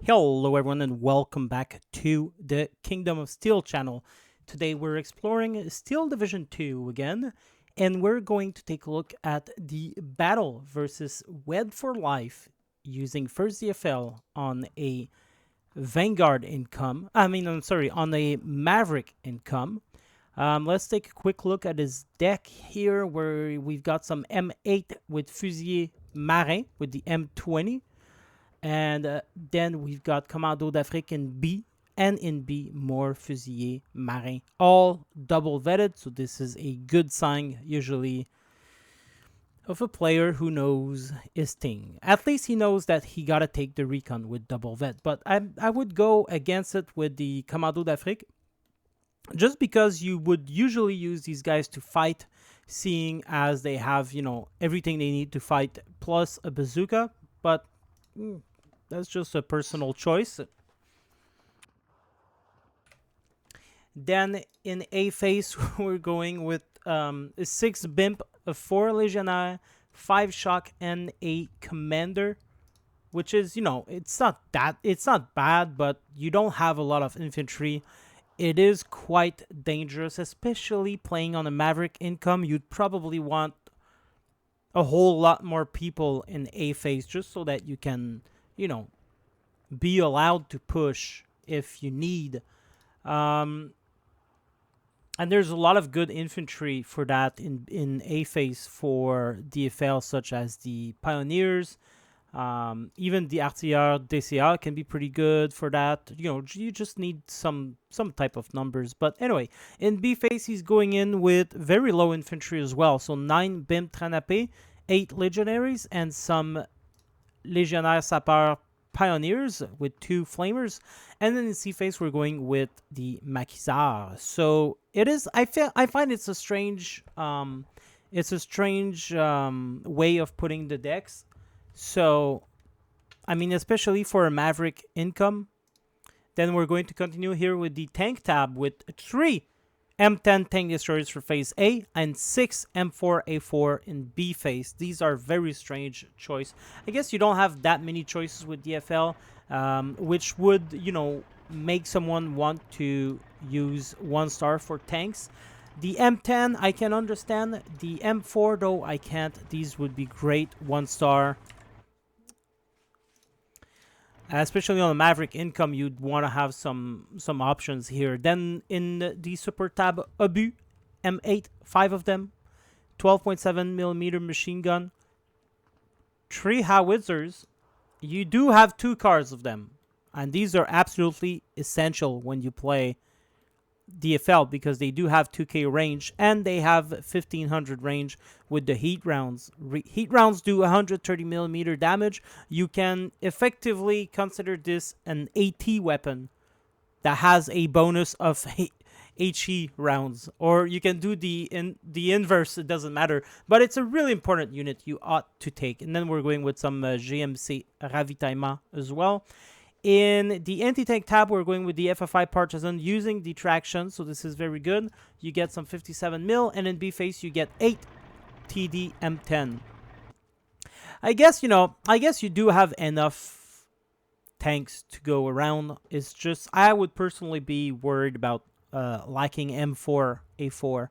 Hello everyone and welcome back to the Kingdom of Steel channel. Today we're exploring Steel Division 2 again, and we're going to take a look at the battle versus Wed4lyf using first DFL on a Vanguard income. On a Maverick income. Let's take a quick look at his deck here, where we've got some M8 with Fusilier Marin with the M20. And then we've got Commando d'Afrique in B, and in B, more Fusilier Marin. All double vetted, so this is a good sign, usually, of a player who knows his thing. At least he knows that he gotta take the recon with double vet. But I would go against it with the Commando d'Afrique, just because you would usually use these guys to fight, seeing as they have, everything they need to fight, plus a bazooka. But that's just a personal choice. Then in A phase, we're going with a 6 Bimp, a 4 Legionnaire, 5 Shock, and a Commander. Which is, it's not bad, but you don't have a lot of infantry. It is quite dangerous, especially playing on a Maverick income. You'd probably want a whole lot more people in A phase just so that you can, be allowed to push if you need. And there's a lot of good infantry for that in A phase for DFL, such as the Pioneers. Even the Artilleurs DCA can be pretty good for that. You just need some type of numbers. But anyway, in B phase, he's going in with very low infantry as well. So 9 Bimp Tranapé, 8 Legionaries, and some Legionnaire Sapeur Pioneers with 2 Flamers. And then in C phase, we're going with the Maquisards. So it is, I find it's a strange way of putting the decks. So, especially for a Maverick income. Then we're going to continue here with the tank tab with 3 M10 tank destroyers for phase A and 6 M4A4 in B phase. These are very strange choice. I guess you don't have that many choices with DFL, which would, make someone want to use 1-star for tanks. The M10 I can understand. The M4 though I can't. These would be great 1-star. Especially on a Maverick income, you'd want to have some options here. Then in the support tab, Obus, M8, 5 of them, 12.7mm machine gun, 3 howitzers. You do have 2 cards of them, and these are absolutely essential when you play DFL because they do have 2k range and they have 1500 range with the heat rounds. Heat rounds do 130mm damage. You can effectively consider this an AT weapon that has a bonus of HE rounds, or you can do the inverse. It doesn't matter, but it's a really important unit you ought to take. And then we're going with some GMC ravitaillement as well. In the anti-tank tab, we're going with the FFI Partisan using the traction, so this is very good. You get some 57mm, and in B phase, you get 8 TD M10. I guess you do have enough tanks to go around. It's just, I would personally be worried about lacking M4A4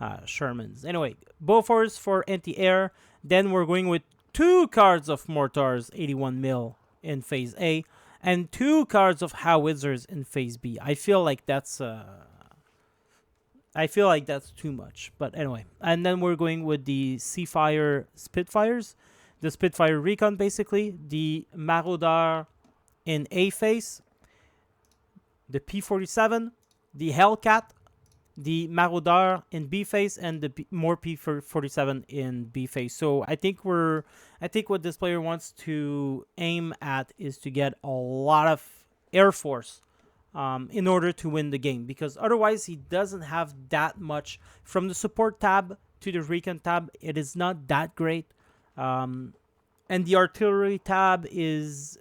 Shermans. Anyway, Bofors for anti-air. Then we're going with 2 cards of Mortars, 81mm in phase A. And 2 cards of howitzers in phase B. I feel like that's too much. But anyway. And then we're going with the Seafire Spitfires. The Spitfire Recon, basically. The Marauder in A phase. The P-47. The Hellcat. The Marauder in B phase. And the more P-47 in B phase. So I think what this player wants to aim at is to get a lot of Air Force in order to win the game. Because otherwise, he doesn't have that much. From the support tab to the recon tab, it is not that great. And the artillery tab it's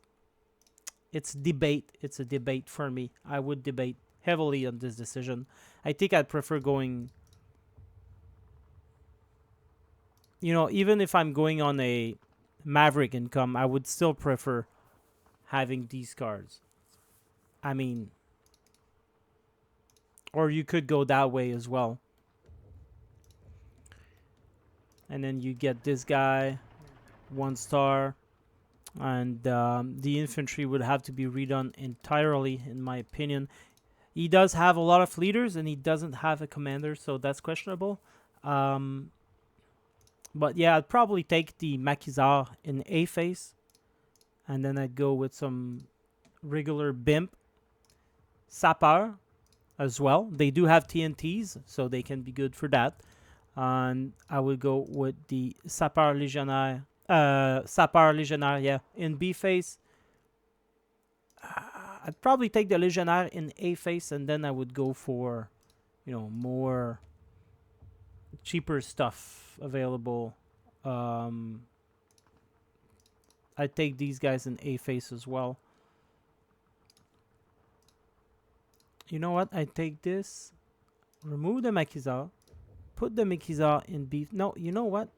a debate for me. I would debate heavily on this decision. I think I'd prefer going... even if I'm going on a Maverick income, I would still prefer having these cards. I mean, or you could go that way as well. And then you get this guy, 1 star. And the infantry would have to be redone entirely, in my opinion. He does have a lot of leaders, and he doesn't have a commander, so that's questionable. But yeah, I'd probably take the Maquisard in A face. And then I'd go with some regular Bimp. Sapper as well. They do have TNTs, so they can be good for that. And I would go with the Sapper Legionnaire. Sapper Legionnaire, yeah, in B face. I'd probably take the Legionnaire in A face, and then I would go for, you know, more cheaper stuff available. I'd take these guys in A face as well. You know what? I'd take this, remove the Maquisard, put the Maquisard in B. No, you know what?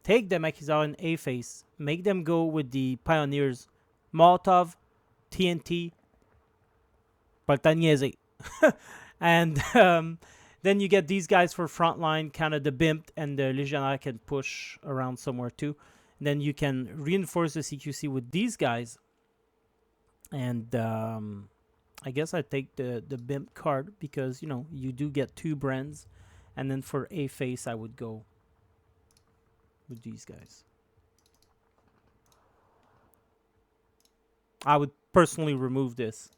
Take the Maquisard in A face, make them go with the Pioneers, Molotov, TNT, Baltagnese. And then you get these guys for frontline, kind of the Bimp, and the Legionnaire can push around somewhere too. And then you can reinforce the CQC with these guys. And I guess I'd take the Bimp card because, you know, you do get 2 brands. And then for A face, I would go with these guys. I would personally remove this.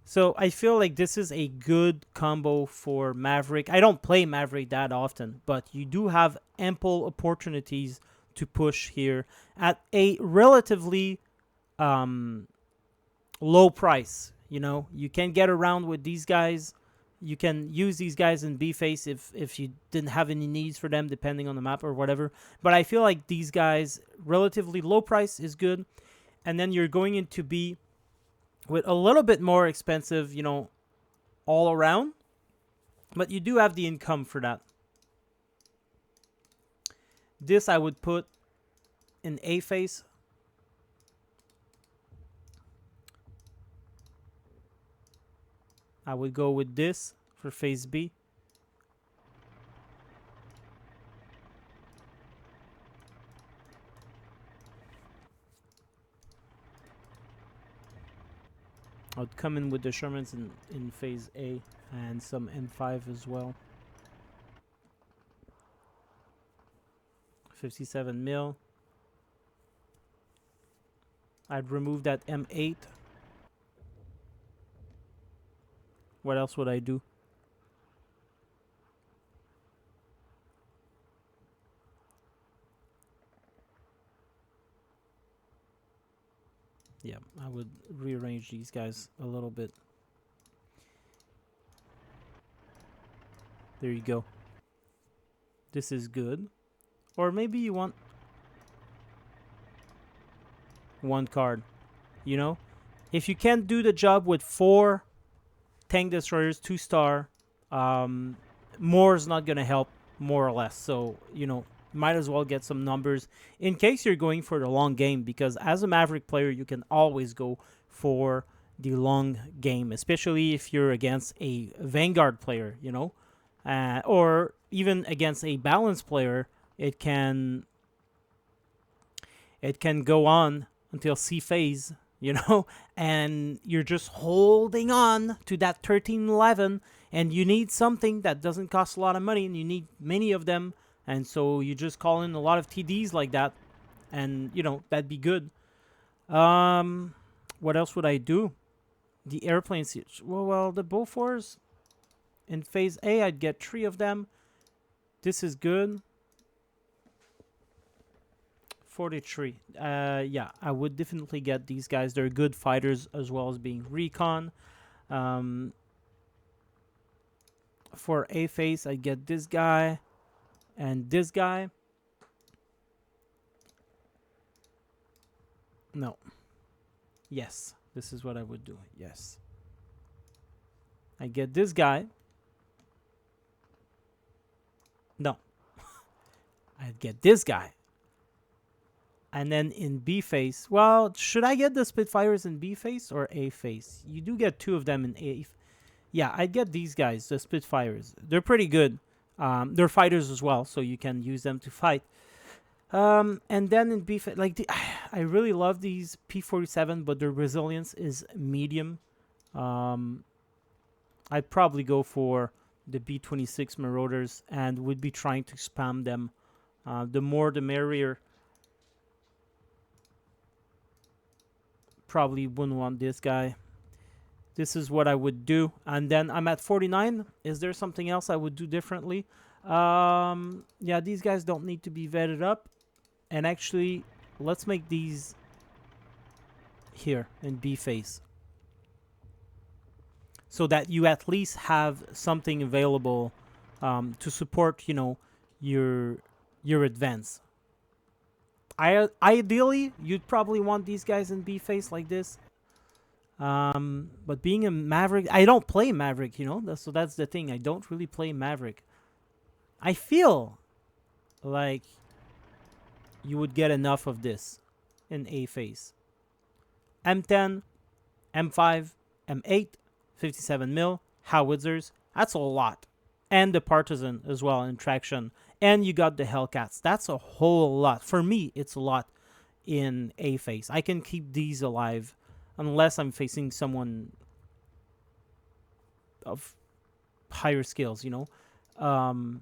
So I feel like this is a good combo for Maverick. I don't play Maverick that often, but you do have ample opportunities to push here at a relatively low price. You know, you can get around with these guys. You can use these guys in B face if you didn't have any needs for them, depending on the map or whatever. But I feel like these guys, relatively low price is good. And then you're going into B with a little bit more expensive, you know, all around. But you do have the income for that. This I would put in A face. I would go with this for phase B. I would come in with the Shermans in phase A and some M5 as well. 57 mil. I'd remove that M8. What else would I do? Yeah, I would rearrange these guys a little bit. There you go. This is good. Or maybe you want 1 card. You know? If you can't do the job with 4 tank destroyers, 2 star, more is not going to help, more or less. So, you know, might as well get some numbers in case you're going for the long game, because as a Maverick player, you can always go for the long game, especially if you're against a Vanguard player, you know, or even against a balanced player. It can go on until C phase, you know, and you're just holding on to that 1311, and you need something that doesn't cost a lot of money, and you need many of them. And so you just call in a lot of TDs like that, and, you know, that'd be good. What else would I do? The airplanes. Well, the Bofors in phase A, I'd get 3 of them. This is good. 43. Yeah, I would definitely get these guys. They're good fighters as well as being recon. For A phase, I get this guy. And this guy. No. Yes. This is what I would do. Yes. I get this guy. No. I'd get this guy. And then in B face, well, should I get the Spitfires in B face or A face? You do get 2 of them in A. Yeah, I'd get these guys, the Spitfires. They're pretty good. They're fighters as well, so you can use them to fight. And then in B face, like I really love these P47, but their resilience is medium. I'd probably go for the B26 Marauders and would be trying to spam them. The more the merrier. Probably wouldn't want this guy. This is what I would do. And then I'm at 49. Is there something else I would do differently? Yeah, these guys don't need to be vetted up. And actually, let's make these here in B face. So that you at least have something available to support, you know, your advance. Ideally, you'd probably want these guys in B face like this. But being a Maverick, I don't play Maverick, you know. So that's the thing. I don't really play Maverick. I feel like you would get enough of this in A face. M10, M5, M8, 57 mil, howitzers. That's a lot. And the Partisan as well in traction. And you got the Hellcats. That's a whole lot. For me, it's a lot in A face. I can keep these alive unless I'm facing someone of higher skills, you know. And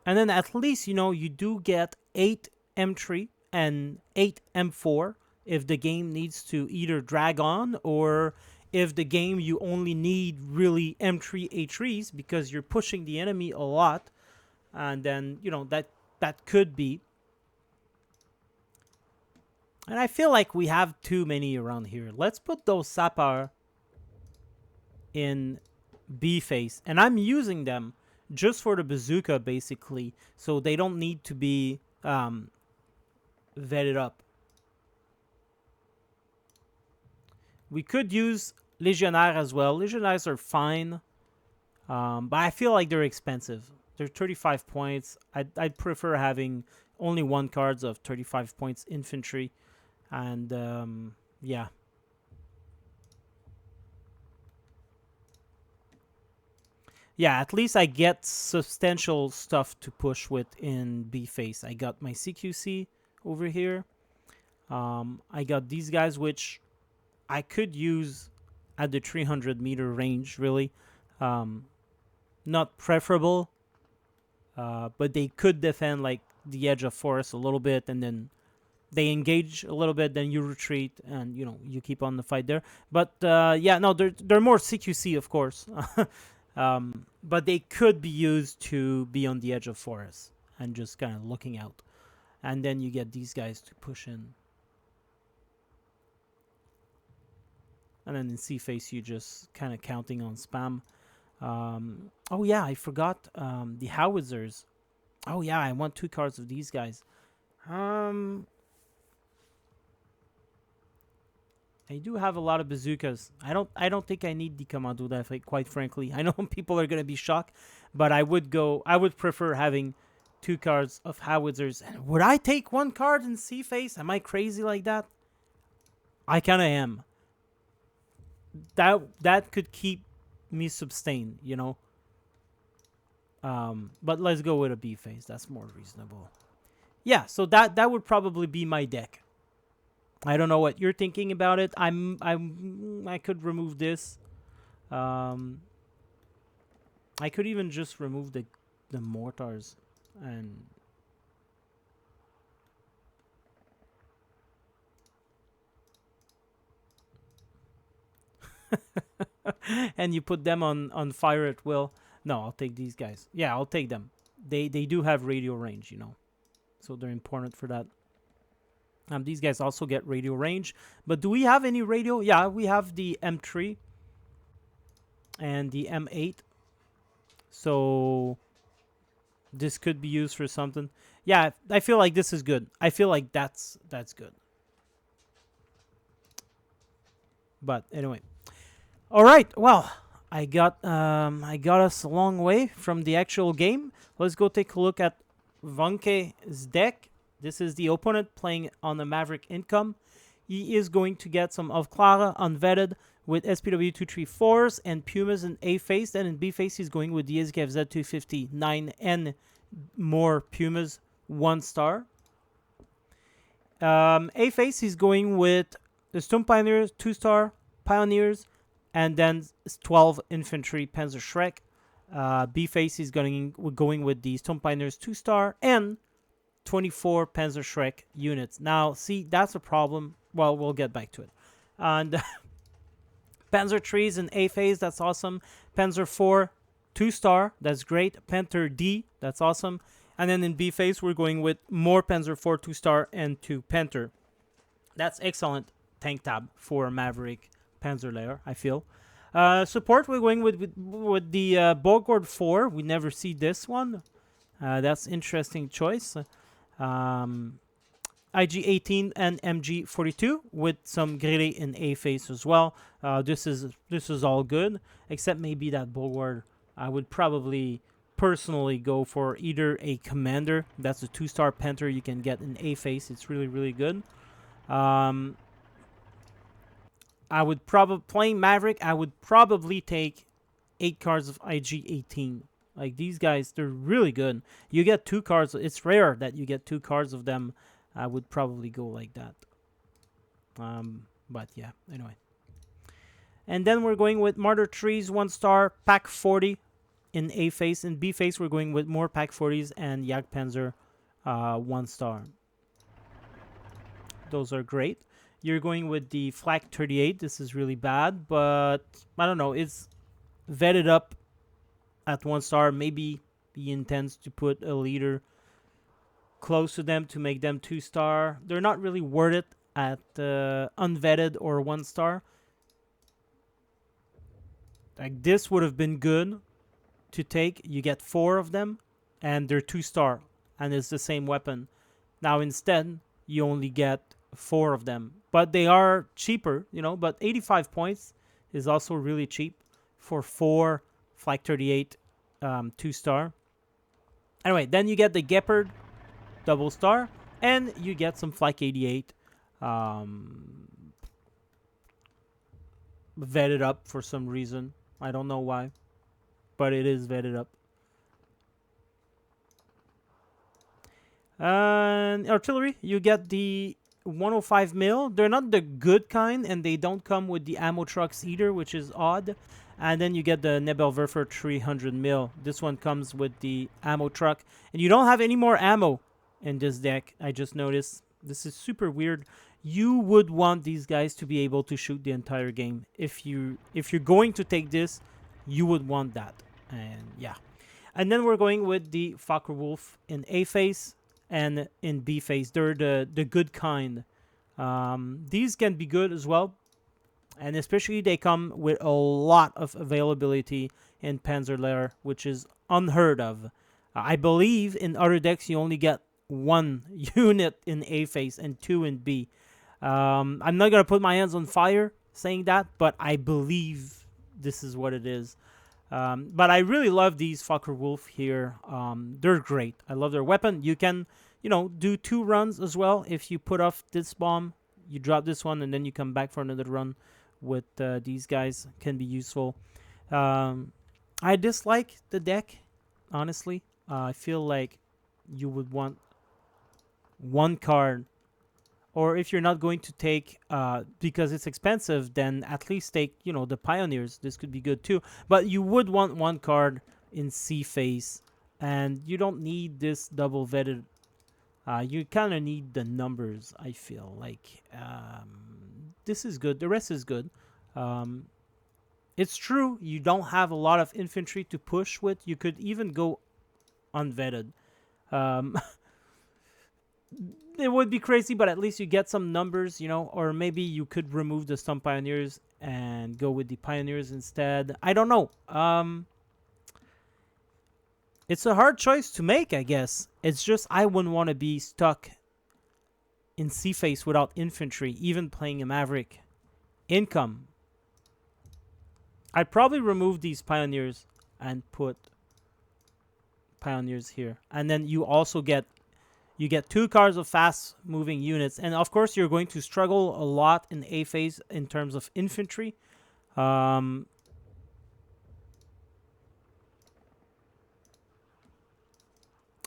then at least, you know, you do get 8 M3 and 8 M4 if the game needs to either drag on or if the game you only need really M3 A3s because you're pushing the enemy a lot. And then, you know, that could be. And I feel like we have too many around here. Let's put those Sapar in B face. And I'm using them just for the bazooka, basically. So they don't need to be vetted up. We could use Legionnaire as well. Legionnaires are fine. But I feel like they're expensive. They're 35 points. I'd prefer having only 1 cards of 35 points infantry. And, yeah. Yeah, at least I get substantial stuff to push with in B face. I got my CQC over here. I got these guys, which I could use at the 300 meter range, really. Not preferable. But they could defend like the edge of forest a little bit, and then they engage a little bit, then you retreat, and you know you keep on the fight there. But yeah, no, they're more CQC, of course, but they could be used to be on the edge of forest and just kind of looking out, and then you get these guys to push in, and then in C face you just kind of counting on spam. Oh yeah, I forgot the howitzers. Oh yeah, I want 2 cards of these guys. I do have a lot of bazookas. I don't think I need the Commando Def, quite frankly. I know people are gonna be shocked, but I would prefer having 2 cards of howitzers. And would I take 1 card in C face? Am I crazy like that? I kinda am. That could keep me sustain, you know. But let's go with a B face. That's more reasonable. Yeah, so that would probably be my deck. I don't know what you're thinking about it. I could remove this. I could even just remove the mortars and and you put them on fire at will. No, I'll take these guys. Yeah, I'll take them. They do have radio range, you know. So they're important for that. These guys also get radio range. But do we have any radio? Yeah, we have the M3 and the M8. So this could be used for something. Yeah, I feel like this is good. I feel like that's good. But anyway. All right. Well, I got us a long way from the actual game. Let's go take a look at Wonke's deck. This is the opponent playing on the Maverick income. He is going to get some of Clara unvetted with SPW 234s and Pumas in A face. Then in B face, he's going with the SKFZ 259 and more Pumas 1 star. A face, he's going with the Stone Pioneers 2 star Pioneers and then 12 Infantry Panzer Shrek. B face, he's going with the Stone Pioneers 2 star and 24 Panzer Shrek units. Now, see, that's a problem. Well, we'll get back to it. And Panzer trees in A phase, that's awesome. Panzer 4, 2 star, that's great. Panther D, that's awesome. And then in B phase, we're going with more Panzer 4, 2 star, and 2 Panther. That's excellent tank tab for Maverick Panzer layer, I feel. Support, we're going with the Bogord 4. We never see this one. That's interesting choice. IG-18 and MG-42 with some Grille in A face as well. This is all good, except maybe that Bogord. I would probably personally go for either a Commander. That's a 2 star Panther you can get in A face. It's really, really good. I would probably, playing Maverick, I would probably take 8 cards of IG-18. Like, these guys, they're really good. You get 2 cards. It's rare that you get 2 cards of them. I would probably go like that. But yeah, anyway. And then we're going with Martyr Trees 1 star, Pack 40 in A face. In B face, we're going with more Pack 40s and Jagdpanzer 1 star. Those are great. You're going with the Flak 38. This is really bad, but I don't know. It's vetted up at 1 star. Maybe he intends to put a leader close to them to make them 2 star. They're not really worth it at unvetted or 1 star. Like, this would have been good to take. You get 4 of them, and they're 2 star, and it's the same weapon. Now, instead, you only get 4 of them. But they are cheaper, you know, but 85 points is also really cheap for 4 Flak 38 2 star. Anyway, then you get the Gepard double star, and you get some Flak 88 vetted up for some reason. I don't know why, but it is vetted up. And artillery, you get the 105 mil. They're not the good kind, and they don't come with the ammo trucks either, which is odd. And then you get the Nebelwerfer 300 mil. This one comes with the ammo truck, and you don't have any more ammo in this deck. I just noticed. This is super weird. You would want these guys to be able to shoot the entire game. If you're going to take this, you would want that. And yeah. And then we're going with the Focke-Wulf in A face and in B face. They're the good kind. These can be good as well. And especially they come with a lot of availability in Panzer Lair, which is unheard of. I believe in other decks you only get 1 unit in A face and 2 in B. I'm not going to put my hands on fire saying that, but I believe this is what it is. But I really love these Focke-Wulf here. They're great. I love their weapon. You can, you know, do 2 runs as well. If you put off this bomb, you drop this one, and then you come back for another run with these guys. Can be useful. I dislike the deck, honestly. I feel like you would want 1 card. Or if you're not going to take, because it's expensive, then at least take, you know, the Pioneers. This could be good too. But you would want 1 card in C face. And you don't need this double vetted. You kind of need the numbers, I feel. Like, this is good. The rest is good. It's true, you don't have a lot of infantry to push with. You could even go unvetted. It would be crazy, but at least you get some numbers, you know. Or maybe you could remove the Stump Pioneers and go with the Pioneers instead. I don't know. It's a hard choice to make, I guess. It's just I wouldn't want to be stuck in C-face without infantry, even playing a Maverick income. I'd probably remove these Pioneers and put pioneers here. And then you also get 2 cards of fast moving units. And of course you're going to struggle a lot in A phase in terms of infantry. But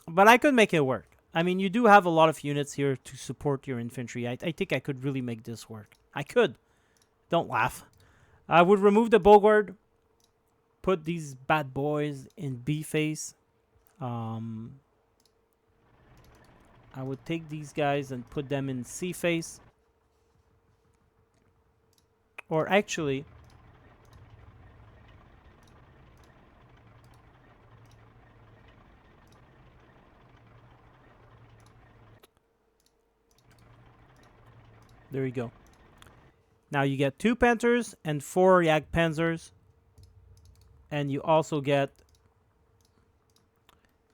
I could make it work. I mean, you do have a lot of units here to support your infantry. I think I could really make this work. I could. Don't laugh. I would remove the Bogard. Put these bad boys in B phase. I would take these guys and put them in C phase. Or actually... There you go. Now you get 2 Panthers and 4 Jagdpanzers. And you also get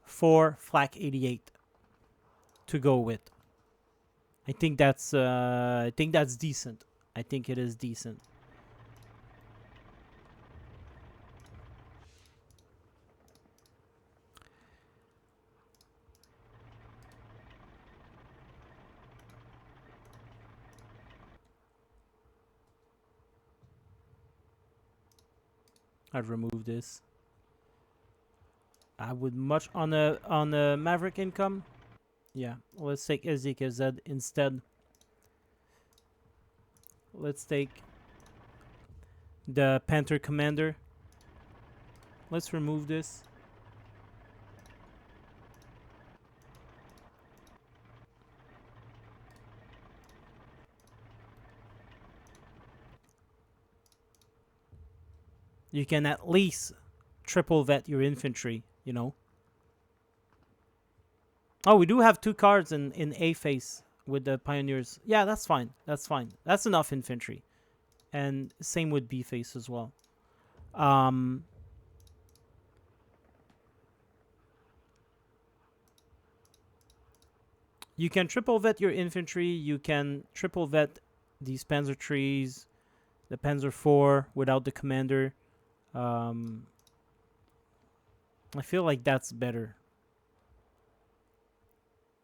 4 Flak 88 to go with. I think that's decent. I think it is decent. I'd remove this. I would much on a Maverick income. Yeah, let's take SDKZ instead. Let's take the Panther Commander. Let's remove this. You can at least triple vet your infantry, you know. Oh, we do have 2 cards in A phase with the pioneers. Yeah, that's fine. That's fine. That's enough infantry. And same with B phase as well. You can triple vet your infantry. You can triple vet these Panzer trees, the Panzer IV without the commander. I feel like that's better.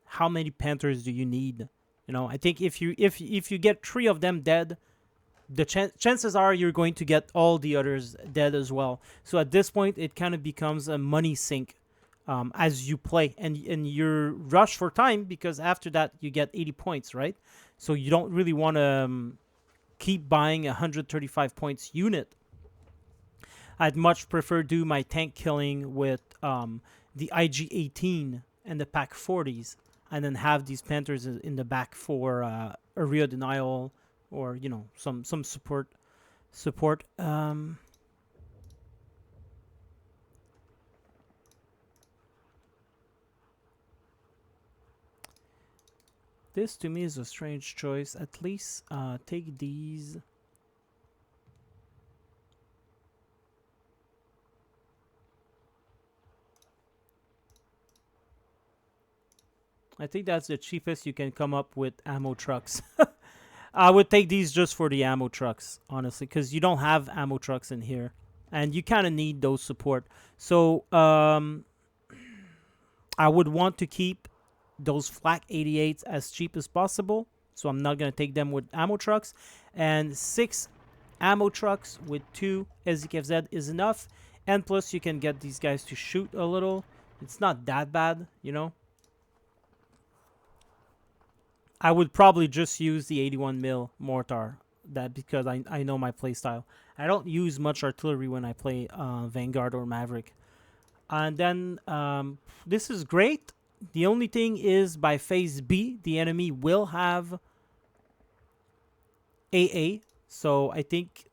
How many Panthers do you need? You know, I think if you get 3 of them dead, the chances are you're going to get all the others dead as well. So at this point, it kind of becomes a money sink as you play, and you're rushed for time because after that you get 80 points, right? So you don't really want to keep buying a 135 points unit. I'd much prefer do my tank killing with the IG-18 and the Pack 40s, and then have these Panthers in the back for area denial or, you know, some support. This to me is a strange choice. At least take these. I think that's the cheapest you can come up with ammo trucks. I would take these just for the ammo trucks, honestly, because you don't have ammo trucks in here. And you kind of need those support. So I would want to keep those Flak 88s as cheap as possible. So I'm not going to take them with ammo trucks. And 6 ammo trucks with 2 SDKFZ is enough. And plus you can get these guys to shoot a little. It's not that bad, you know. I would probably just use the 81 mil mortar, that because I know my playstyle. I don't use much artillery when I play Vanguard or Maverick. And then this is great. The only thing is by phase B, the enemy will have AA. So I think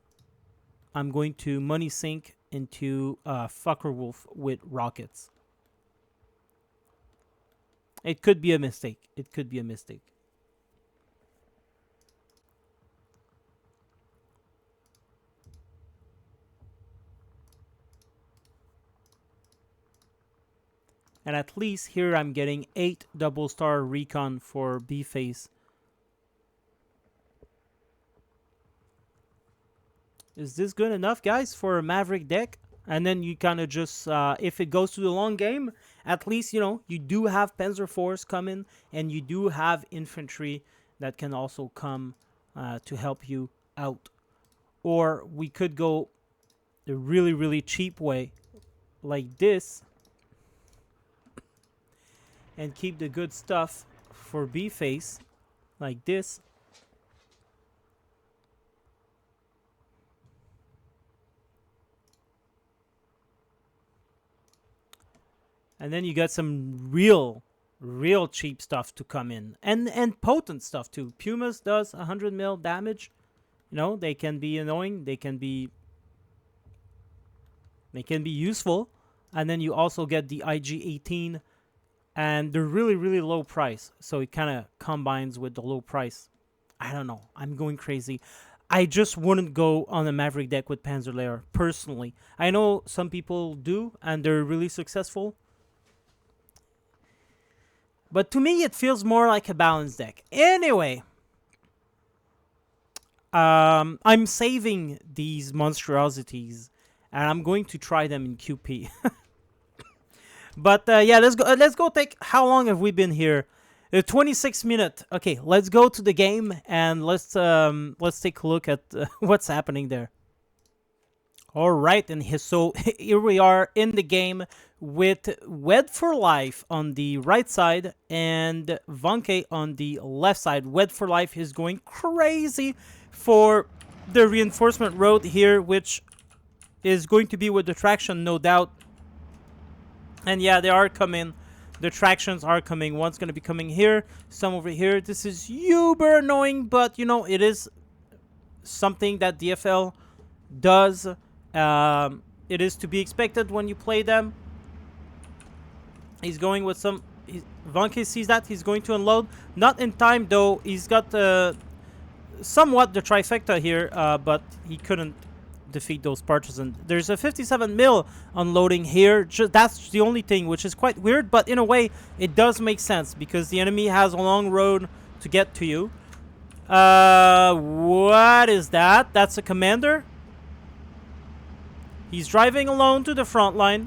I'm going to money sink into Fucker Wolf with rockets. It could be a mistake. It could be a mistake. And at least here I'm getting 8 double star recon for B phase. Is this good enough, guys, for a Maverick deck? And then you kind of just, if it goes to the long game at least, you know, you do have Panzer Force coming, and you do have infantry that can also come to help you out. Or we could go the really, really cheap way, like this, and keep the good stuff for B-Face, like this. And then you got some real cheap stuff to come in. And potent stuff too. Pumas does 100 mil damage. You know, they can be annoying. They can be useful. And then you also get the IG-18. And they're really, really low price. So it kind of combines with the low price. I don't know. I'm going crazy. I just wouldn't go on a Maverick deck with Panzerlehr, personally. I know some people do, and they're really successful. But to me, it feels more like a balanced deck. Anyway, I'm saving these monstrosities, and I'm going to try them in QP. But yeah, let's go. Let's go. How long have we been here? 26 minutes. Okay, let's go to the game and let's take a look at what's happening there. All right, and so here we are in the game with Wed4lyf on the right side and Wonke on the left side. Wed4lyf is going crazy for the reinforcement road here, which is going to be with the traction, no doubt. And yeah, they are coming. The tractions are coming. One's going to be coming here, some over here. This is uber annoying, but you know, it is something that DFL does. It is to be expected when you play them. He's going with some... Wonke sees that. He's going to unload. Not in time, though. He's got somewhat the trifecta here, but he couldn't defeat those partisans. There's a 57 mil unloading here. That's the only thing, which is quite weird, but in a way, it does make sense because the enemy has a long road to get to you. What is that? That's a commander? He's driving alone to the front line.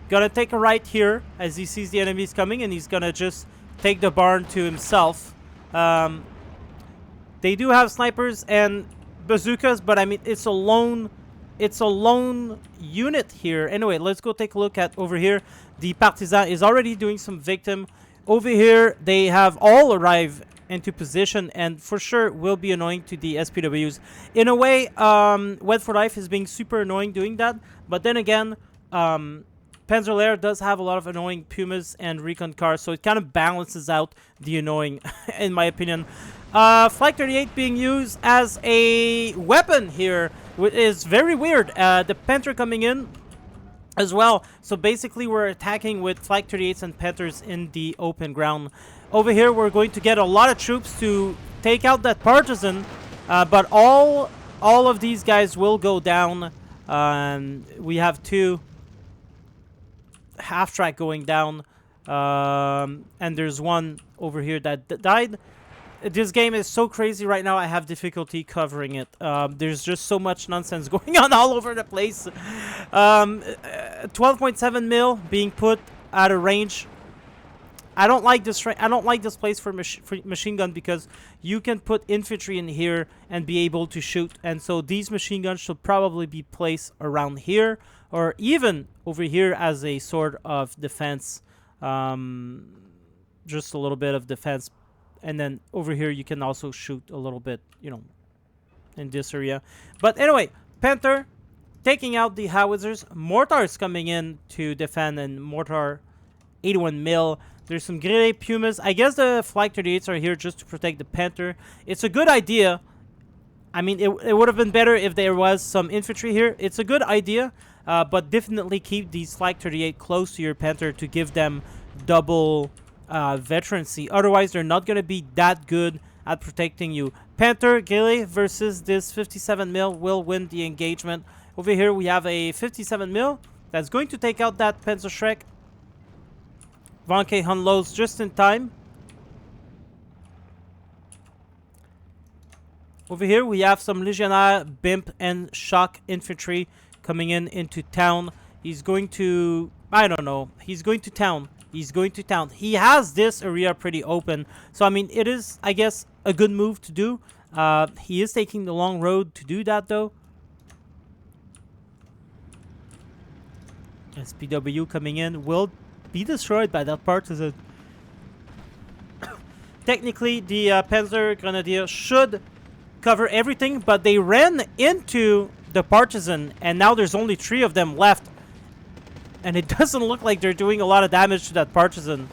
Gonna take a right here as he sees the enemies coming, and he's gonna just take the barn to himself. They do have snipers and bazookas, but I mean, it's a lone unit here. Anyway, let's go take a look at over here. The partisan is already doing some victim. Over here, they have all arrived into position, and for sure will be annoying to the SPWs. In a way, Wed4lyf is being super annoying doing that, but then again, Panzerlehr does have a lot of annoying Pumas and recon cars, so it kind of balances out the annoying, in my opinion. Flag 38 being used as a weapon here is very weird. The Panther coming in as well. So basically, we're attacking with Flag 38s and Panthers in the open ground. Over here, we're going to get a lot of troops to take out that partisan, but all of these guys will go down. We have two half-track going down, and there's one over here that died. This game is so crazy right now, I have difficulty covering it. There's just so much nonsense going on all over the place. 12.7 mil being put at a range. I don't like this place for machine gun because you can put infantry in here and be able to shoot. And so these machine guns should probably be placed around here or even over here as a sort of defense. Just a little bit of defense. And then over here you can also shoot a little bit, you know, in this area. But anyway, Panther taking out the howitzers. Mortars coming in to defend, and mortar 81 mil. There's some Grille Pumas. I guess the Flag 38s are here just to protect the Panther. It's a good idea. I mean, it would have been better if there was some infantry here. It's a good idea, but definitely keep these Flag 38 close to your Panther to give them double veterancy. Otherwise, they're not going to be that good at protecting you. Panther, Grille versus this 57 mil will win the engagement. Over here, we have a 57 mil that's going to take out that Panzerschreck. Wonke unloads just in time. Over here, we have some Legionnaire, Bimp, and Shock infantry coming into town. He's going to I don't know. He's going to town. He's going to town. He has this area pretty open. So, I mean, it is, I guess, a good move to do. He is taking the long road to do that, though. SPW coming in will be destroyed by that partisan. Technically, the Panzer Grenadier should cover everything, but they ran into the partisan, and now there's only 3 of them left. And it doesn't look like they're doing a lot of damage to that partisan.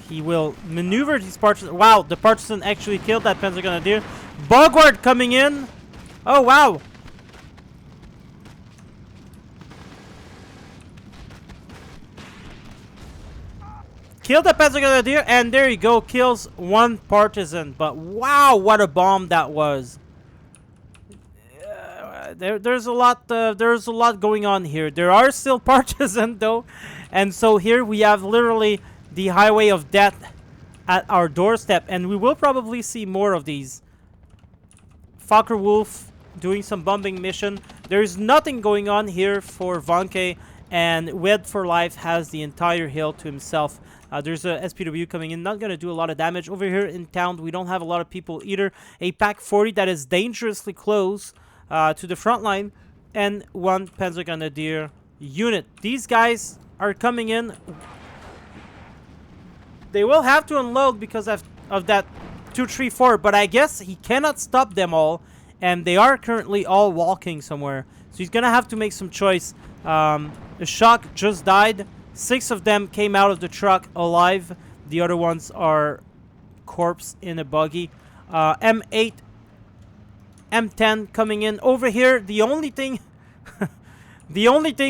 He will maneuver these partisans. Wow, the partisan actually killed that Panzer Grenadier. Bogward coming in. Oh, wow. Killed the Panzer Grenadier, and there you go. Kills 1 partisan. But wow, what a bomb that was. There's a lot going on here. There are still partisan though, and so here we have literally the highway of death at our doorstep, and we will probably see more of these. Wolf doing some bombing mission. There's nothing going on here for Wonke, and Wed4lyf has the entire hill to himself. There's a SPW coming in, not going to do a lot of damage. Over here in town, we don't have a lot of people either. A Pack 40 that is dangerously close to the front line, and 1 Panzer Grenadier unit. These guys are coming in. They will have to unload because of that 234, but I guess he cannot stop them all, and they are currently all walking somewhere. So he's going to have to make some choice. The shock just died. 6 of them came out of the truck alive. The other ones are corpse in a buggy. M8, M10 coming in. Over here, the only thing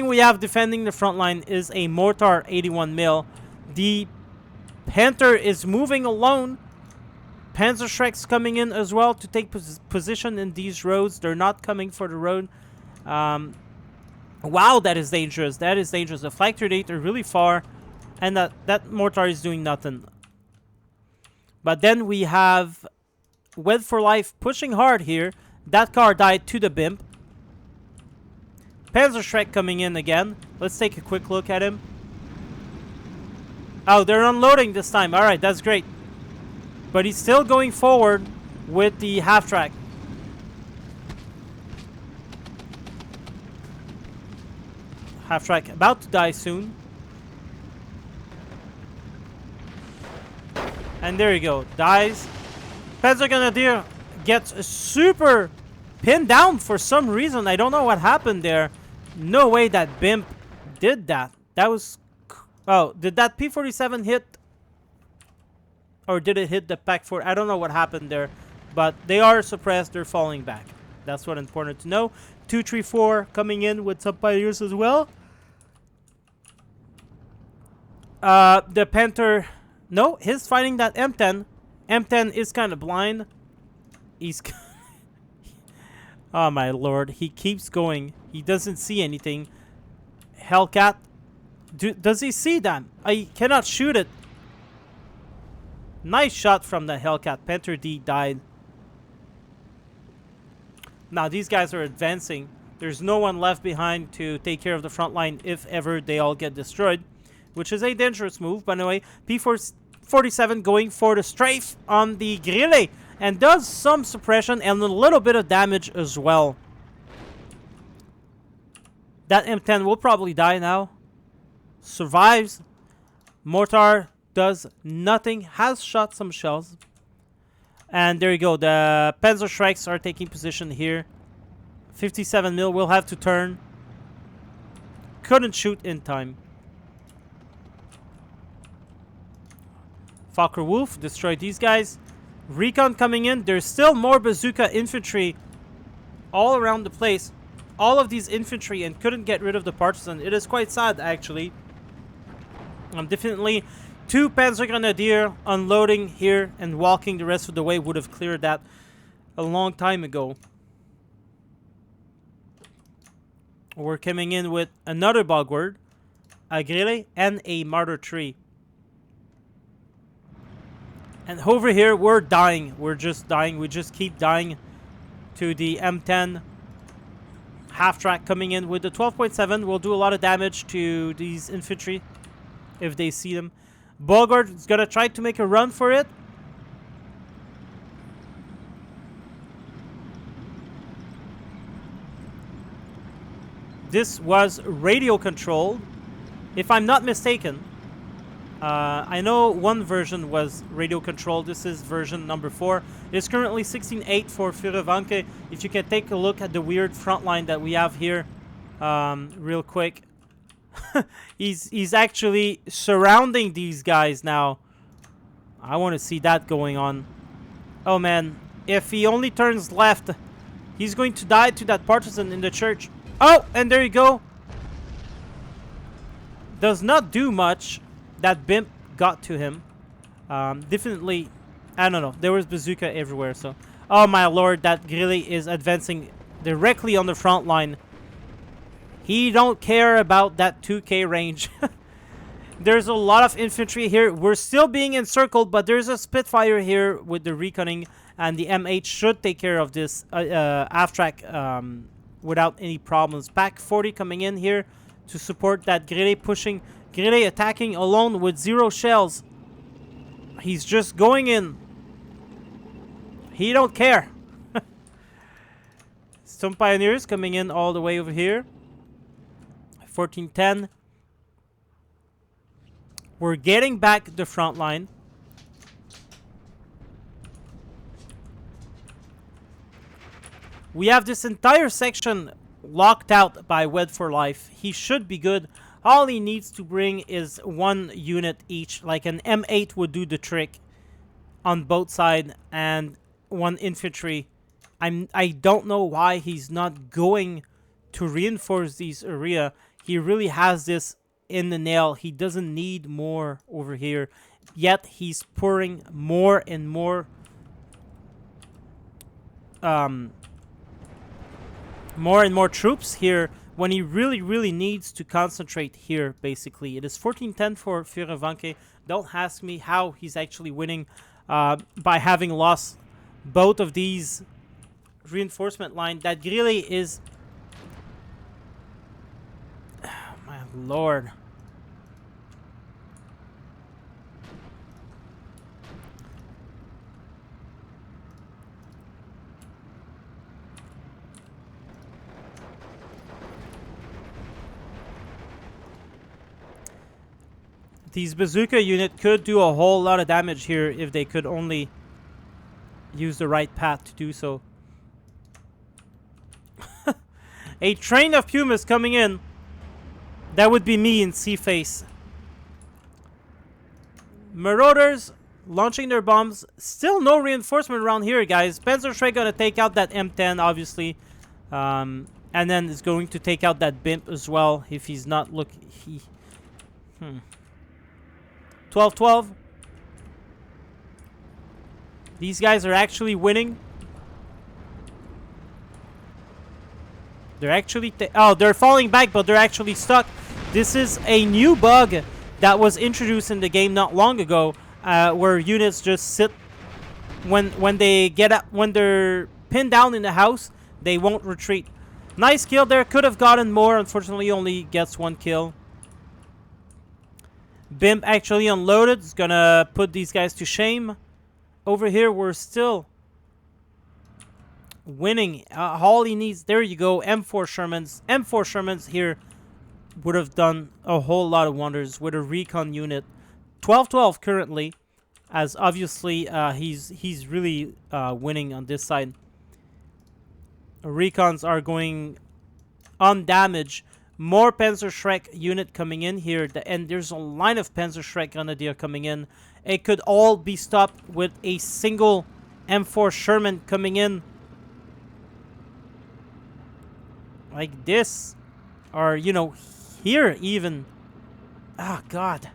we have defending the front line is a mortar 81 mil. The Panther is moving alone. Panzerschrecks coming in as well to take position in these roads. They're not coming for the road. Wow, that is dangerous. That is dangerous. The Flak 38 are really far, and that mortar is doing nothing. But then we have Wed4lyf pushing hard here. That car died to the BIMP. Panzerschreck coming in again. Let's take a quick look at him. Oh, they're unloading this time. Alright, that's great. But he's still going forward with the half-track. Half-track about to die soon. And there you go. Dies. Panzer Grenadier gets super pinned down for some reason. I don't know what happened there. No way that BIMP did that. That was... Oh, did that P-47 hit? Or did it hit the Pack 4? I don't know what happened there. But they are suppressed. They're falling back. That's what's important to know. 234 coming in with some pioneers as well. The Panther... No, he's fighting that M10. M10 is kind of blind. He's... Oh my lord. He keeps going. He doesn't see anything. Hellcat. Does he see them? I cannot shoot it. Nice shot from the Hellcat. Panther D died. Now these guys are advancing. There's no one left behind to take care of the front line if ever they all get destroyed. Which is a dangerous move, by the way. P-47 going for the strafe on the grille. And does some suppression and a little bit of damage as well. That M10 will probably die now. Survives. Mortar does nothing. Has shot some shells. And there you go. The Panzerschrecks are taking position here. 57 mil will have to turn. Couldn't shoot in time. Wolf destroyed these guys. Recon coming in. There's still more bazooka infantry all around the place. All of these infantry and couldn't get rid of the partisan. It is quite sad, actually. Definitely 2 Panzer Grenadier unloading here and walking the rest of the way would have cleared that a long time ago. We're coming in with another Bogward, a Grille, and a Martyr Tree. And over here, we're dying. We're just dying. We just keep dying to the M10. half-track coming in with the 12.7 will do a lot of damage to these infantry if they see them. Bogart is going to try to make a run for it. This was radio controlled, if I'm not mistaken. I know one version was radio controlled. This is version number 4. It's currently 16.8 for Wonke. If you can take a look at the weird front line that we have here, real quick. he's actually surrounding these guys now. I want to see that going on. Oh man, if he only turns left, he's going to die to that partisan in the church. Oh, and there you go. Does not do much. That bimp got to him. Definitely, I don't know. There was bazooka everywhere, so. Oh my lord, that Grilly is advancing directly on the front line. He don't care about that 2K range. There's a lot of infantry here. We're still being encircled, but there's a Spitfire here with the reconning, and the M8 should take care of this half-track without any problems. Pack 40 coming in here to support that Grilly, pushing Grilly, attacking alone with 0 shells. He's just going in. He don't care. Some Pioneers coming in all the way over here. 1410. We're getting back the front line. We have this entire section locked out by Wed4lyf. He should be good. All he needs to bring is 1 unit each. Like an M8 would do the trick on both sides, and 1 infantry. I don't know why he's not going to reinforce these area. He really has this in the nail. He doesn't need more over here. Yet he's pouring more and more troops here when he really needs to concentrate here, basically. It is 14-10 for Wonke. Don't ask me how he's actually winning by having lost both of these reinforcement line. That Grilly is... my lord. These bazooka unit could do a whole lot of damage here if they could only use the right path to do so. A train of Pumas coming in. That would be me in C-face. Marauders launching their bombs. Still no reinforcement around here, guys. Panzerschreck gonna take out that M10, obviously. And then is going to take out that bimp as well if he's not looking. 12-12. These guys are actually winning. They're actually... oh, they're falling back, but they're actually stuck. This is a new bug that was introduced in the game not long ago, where units just sit... when they get up, when they're pinned down in the house, they won't retreat. Nice kill there. Could have gotten more. Unfortunately, only gets 1 kill. Bimp actually unloaded. It's gonna put these guys to shame. Over here, we're still winning. All he needs... there you go. M4 Shermans. M4 Shermans here would have done a whole lot of wonders with a recon unit. 12-12 currently, as obviously he's really winning on this side. Recons are going undamaged. More Panzerschreck unit coming in here, and there's a line of Panzerschreck Grenadier coming in. It could all be stopped with a single M4 Sherman coming in. Like this. Or, you know, here even. Ah, God.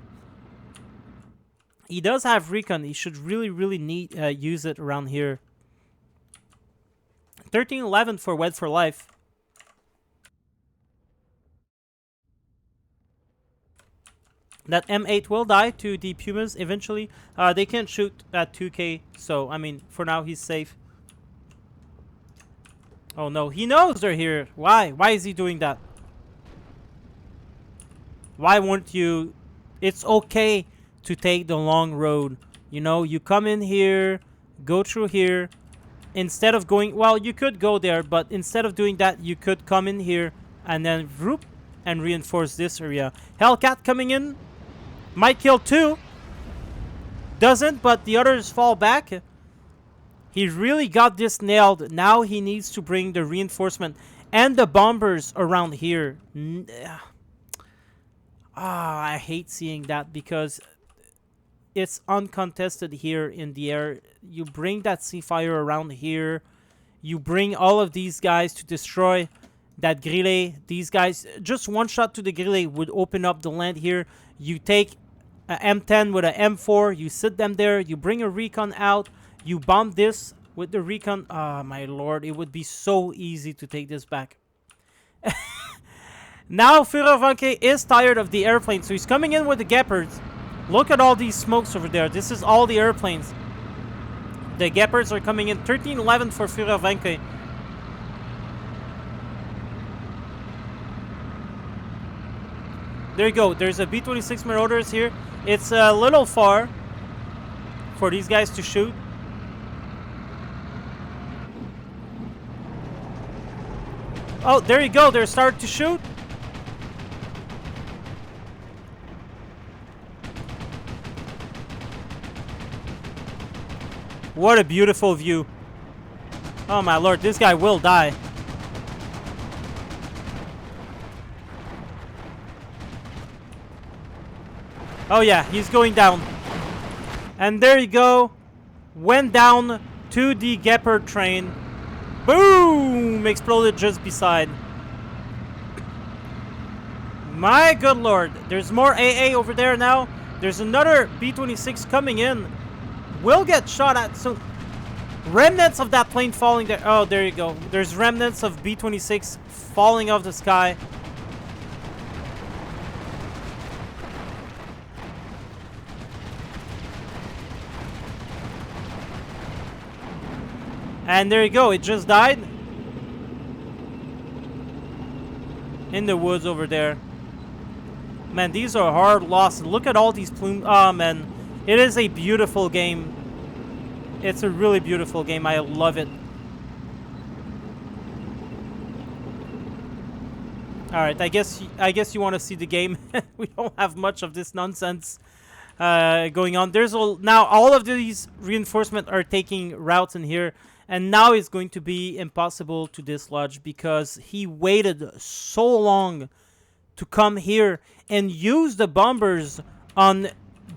He does have recon. He should really need use it around here. 13-11 for Wed4lyf. That M8 will die to the Pumas eventually. They can't shoot at 2K, so, I mean, for now he's safe. Oh no, he knows they're here. Why? Why is he doing that? Why won't you? It's okay to take the long road. You know, you come in here, go through here. Instead of going, well, you could go there, but instead of doing that, you could come in here and then whoop and reinforce this area. Hellcat coming in. Might kill 2. Doesn't, but the others fall back. He really got this nailed. Now he needs to bring the reinforcement and the bombers around here. I hate seeing that because it's uncontested here in the air. You bring that Seafire around here. You bring all of these guys to destroy that grille. These guys, just one shot to the grille would open up the land here. You take a M10 with a M4. You sit them there. You bring a recon out. You bomb this with the recon. Oh, my lord. It would be so easy to take this back. Now, Wonke is tired of the airplane, so he's coming in with the Gepards. Look at all these smokes over there. This is all the airplanes. The Gepards are coming in. 13-11 for Wonke. There you go. There's a B-26 Marauders here. It's a little far for these guys to shoot. Oh, there you go. They're starting to shoot. What a beautiful view. Oh my lord, this guy will die. Oh yeah, he's going down. And there you go. Went down to the Gepard train. Boom! Exploded just beside. My good lord. There's more AA over there now. There's another B-26 coming in. Will get shot at soon. Remnants of that plane falling there. Oh, there you go. There's remnants of B-26 falling off the sky. And there you go. It just died. In the woods over there. Man, these are hard losses. Look at all these plumes. Oh, man. It is a beautiful game. It's a really beautiful game. I love it. Alright, I guess you want to see the game. We don't have much of this nonsense going on. Now all of these reinforcements are taking routes in here. And now it's going to be impossible to dislodge because he waited so long to come here and use the bombers on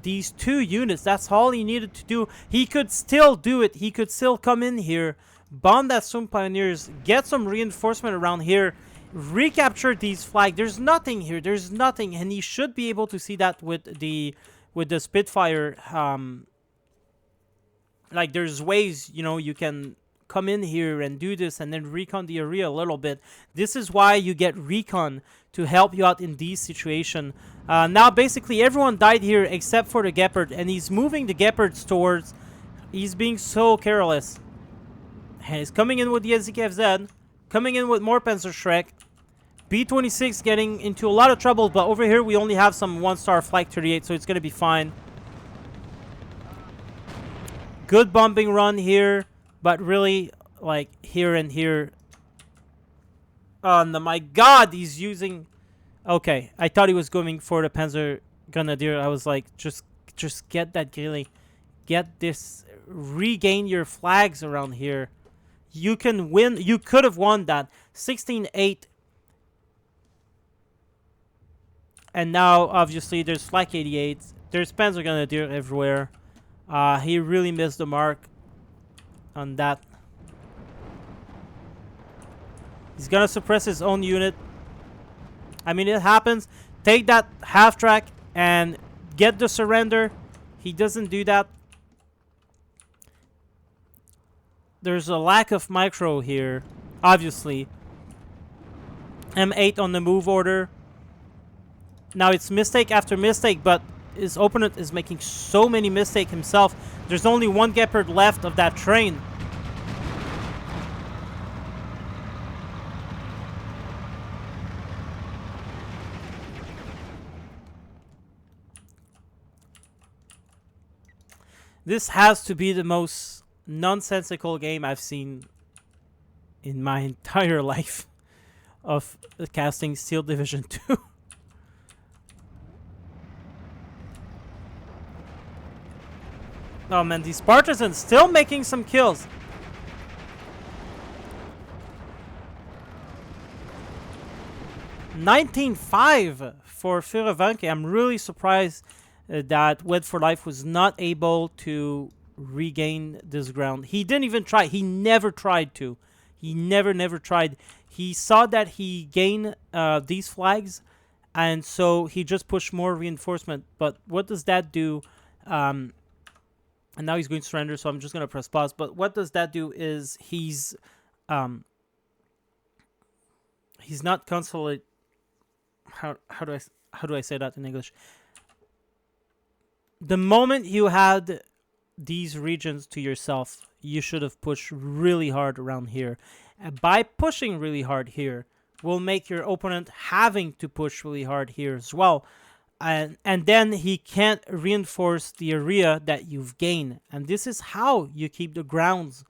these 2 units. That's all he needed to do. He could still do it. He could still come in here, bomb that Swim Pioneers, get some reinforcement around here, recapture these flags. There's nothing here. There's nothing. And he should be able to see that with the Spitfire. Like, there's ways, you know, you can come in here and do this and then recon the area a little bit. This is why you get recon to help you out in these situations. Now, basically, everyone died here except for the Gepard, and he's moving the Gepards towards... He's being so careless. And he's coming in with the SZKFZ, coming in with more Panzerschreck. B-26 getting into a lot of trouble, but over here we only have some 1-star Flak 38, so it's going to be fine. Good bombing run here. But really, like, here and here. Oh, no, my God, he's using... Okay, I thought he was going for the Panzer Grenadier. I was like, just get that Gilly. Get this. Regain your flags around here. You can win. You could have won that. 16-8. And now, obviously, there's Flak 88. There's Panzer Grenadier everywhere. He really missed the mark on that. He's gonna suppress his own unit. I mean, it happens. Take that half track and get the surrender. He doesn't do that. There's a lack of micro here, obviously. M8 on the move order. Now it's mistake after mistake, but his opponent is making so many mistakes himself. There's only 1 Gepard left of that train. This has to be the most nonsensical game I've seen in my entire life of casting Steel Division 2. Oh man, these partisans still making some kills. $19.5 for Wonke. I'm really surprised that Wed4lyf was not able to regain this ground. He didn't even try. He never tried to. He never tried. He saw that he gained these flags, and so he just pushed more reinforcement. But what does that do? And now he's going to surrender, so I'm just going to press pause. But what does that do is he's not consolidate. How do I say that in English? The moment you had these regions to yourself, you should have pushed really hard around here. And by pushing really hard here, will make your opponent having to push really hard here as well. And then he can't reinforce the area that you've gained. And this is how you keep the grounds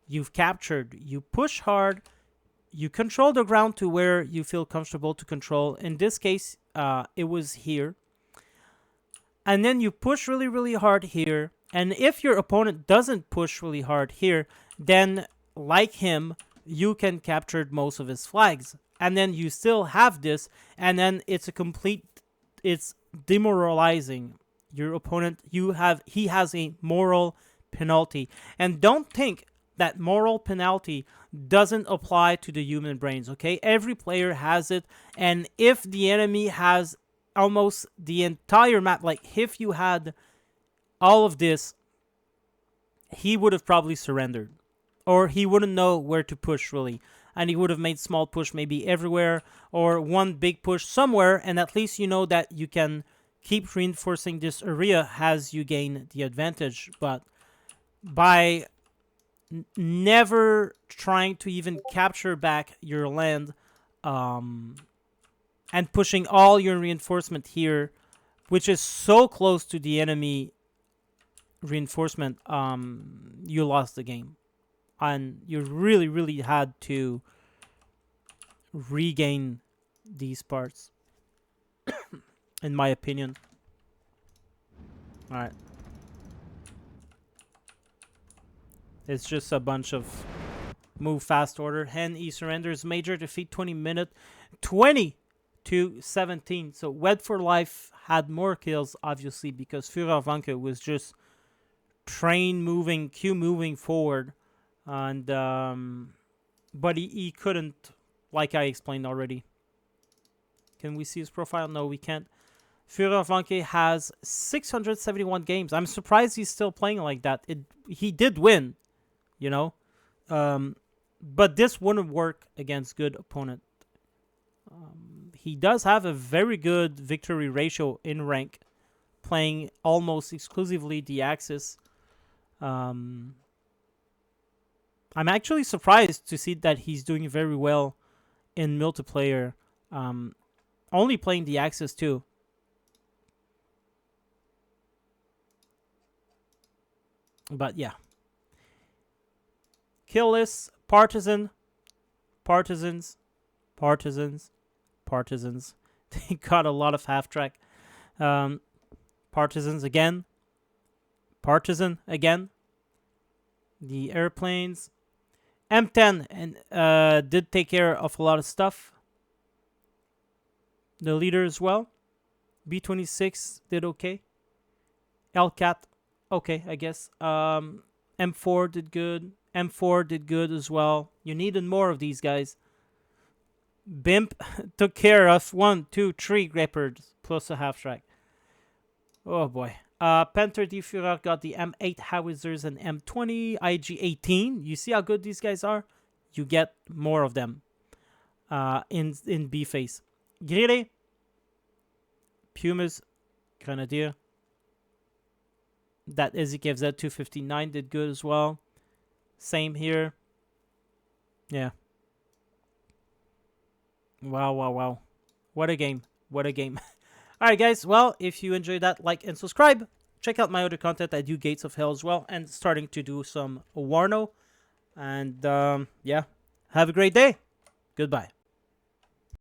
you've captured. You push hard. You control the ground to where you feel comfortable to control. In this case, it was here. And then you push really hard here. And if your opponent doesn't push really hard here, then like him, you can capture most of his flags. And then you still have this. And then it's it's demoralizing your opponent. He has a moral penalty. And don't think that moral penalty doesn't apply to the human brains, okay? Every player has it, and if the enemy has almost the entire map, like if you had all of this, he would have probably surrendered, or he wouldn't know where to push really, and he would have made small push maybe everywhere, or one big push somewhere, and at least you know that you can keep reinforcing this area as you gain the advantage. But by never trying to even capture back your land and pushing all your reinforcement here, which is so close to the enemy reinforcement, you lost the game. And you really had to regain these parts, in my opinion. Alright. It's just a bunch of move fast order. Hen, he surrenders. Major defeat 20-minute. 20-17. So Wed4lyf had more kills, obviously, because Wonke was just train moving, Q moving forward. And but he couldn't, like I explained already. Can we see his profile? No, we can't. Wonke has 671 games. I'm surprised he's still playing like that. He did win. You know, but this wouldn't work against good opponent. He does have a very good victory ratio in rank, playing almost exclusively the Axis. I'm actually surprised to see that he's doing very well in multiplayer, only playing the Axis too. But yeah. Kill list, partisans. They got a lot of half track. Partisans again. Partisan again. The airplanes. M10 and did take care of a lot of stuff. The leader as well. B26 did okay. LCAT, okay, I guess. M4 did good. M4 did good as well. You needed more of these guys. Bimp took care of 1, 2, 3 Grapers plus a half track. Oh boy. Panther D Führer got the M8 howitzers and M20 IG-18. You see how good these guys are? You get more of them in B phase. Grille, Pumas, Grenadier. That Ezekiev Z259 did good as well. Same here. Yeah. Wow. What a game. What a game. Alright, guys. Well, if you enjoyed that, like and subscribe. check out my other content. I do Gates of Hell as well, and starting to do some Warno. And yeah, have a great day. Goodbye.